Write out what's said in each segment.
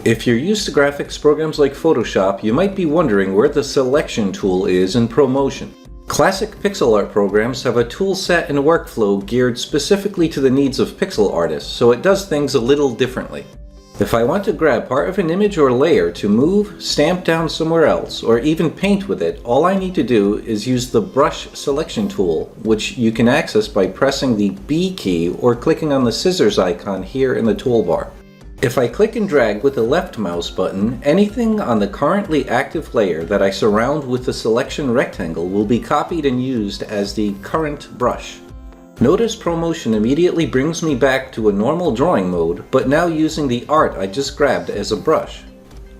If you're used to graphics programs like Photoshop, you might be wondering where the selection tool is in ProMotion. Classic pixel art programs have a tool set and workflow geared specifically to the needs of pixel artists, so it does things a little differently. If I want to grab part of an image or layer to move, stamp down somewhere else, or even paint with it, all I need to do is use the brush selection tool, which you can access by pressing the B key or clicking on the scissors icon here in the toolbar. If I click and drag with the left mouse button, anything on the currently active layer that I surround with the selection rectangle will be copied and used as the current brush. Notice ProMotion immediately brings me back to a normal drawing mode, but now using the art I just grabbed as a brush.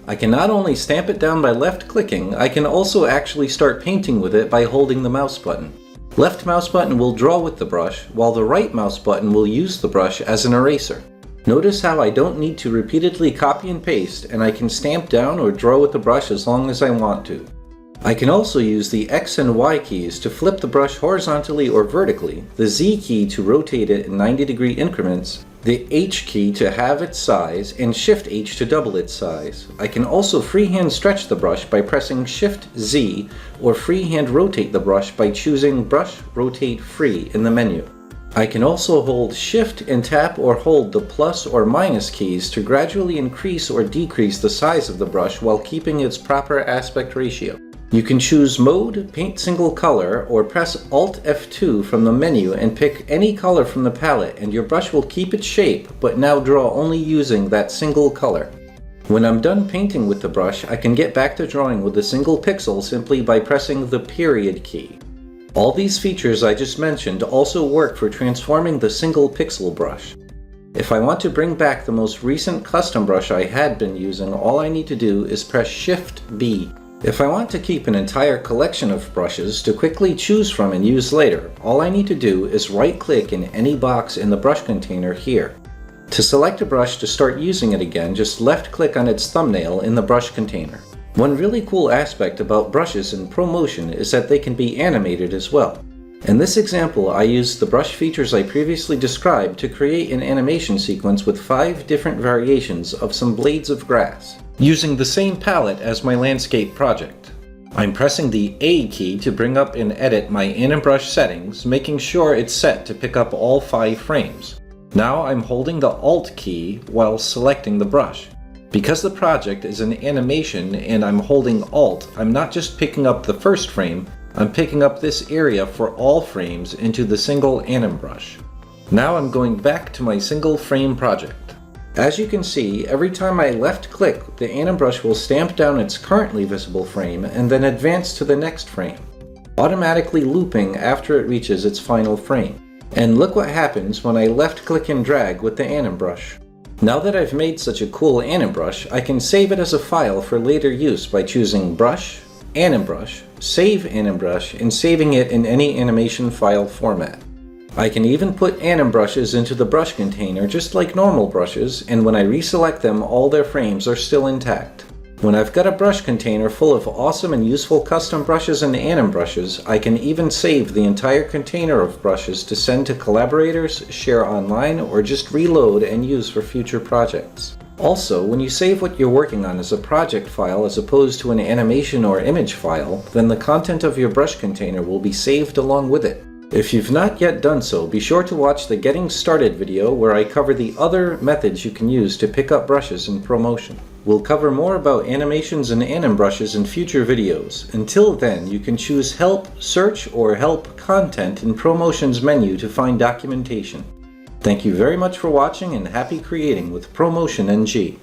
I can not only stamp it down by left clicking, I can also actually start painting with it by holding the mouse button. Left mouse button will draw with the brush, while the right mouse button will use the brush as an eraser. Notice how I don't need to repeatedly copy and paste, and I can stamp down or draw with the brush as long as I want to. I can also use the X and Y keys to flip the brush horizontally or vertically, the Z key to rotate it in 90-degree increments, the H key to halve its size, and Shift H to double its size. I can also freehand stretch the brush by pressing Shift Z, or freehand rotate the brush by choosing Brush Rotate Free in the menu. I can also hold Shift and tap or hold the plus or minus keys to gradually increase or decrease the size of the brush while keeping its proper aspect ratio. You can choose Mode, Paint Single Color, or press Alt F2 from the menu and pick any color from the palette, and your brush will keep its shape, but now draw only using that single color. When I'm done painting with the brush, I can get back to drawing with a single pixel simply by pressing the period key. All these features I just mentioned also work for transforming the single pixel brush. If I want to bring back the most recent custom brush I had been using, all I need to do is press Shift B. If I want to keep an entire collection of brushes to quickly choose from and use later, all I need to do is right-click in any box in the brush container here. To select a brush to start using it again, just left-click on its thumbnail in the brush container. One really cool aspect about brushes in ProMotion is that they can be animated as well. In this example, I used the brush features I previously described to create an animation sequence with 5 different variations of some blades of grass, using the same palette as my landscape project. I'm pressing the A key to bring up and edit my AnimBrush settings, making sure it's set to pick up all 5 frames. Now I'm holding the Alt key while selecting the brush. Because the project is an animation and I'm holding Alt, I'm not just picking up the first frame, I'm picking up this area for all frames into the single AnimBrush. Now I'm going back to my single frame project. As you can see, every time I left click, the AnimBrush will stamp down its currently visible frame and then advance to the next frame, automatically looping after it reaches its final frame. And look what happens when I left click and drag with the AnimBrush. Now that I've made such a cool AnimBrush, I can save it as a file for later use by choosing Brush, AnimBrush, Save AnimBrush, and saving it in any animation file format. I can even put AnimBrushes into the brush container just like normal brushes, and when I reselect them, all their frames are still intact. When I've got a brush container full of awesome and useful custom brushes and AnimBrushes, I can even save the entire container of brushes to send to collaborators, share online, or just reload and use for future projects. Also, when you save what you're working on as a project file as opposed to an animation or image file, then the content of your brush container will be saved along with it. If you've not yet done so, be sure to watch the Getting Started video where I cover the other methods you can use to pick up brushes in ProMotion. We'll cover more about animations and AnimBrushes in future videos. Until then, you can choose Help Search or Help Content in ProMotion's menu to find documentation. Thank you very much for watching and happy creating with ProMotion NG.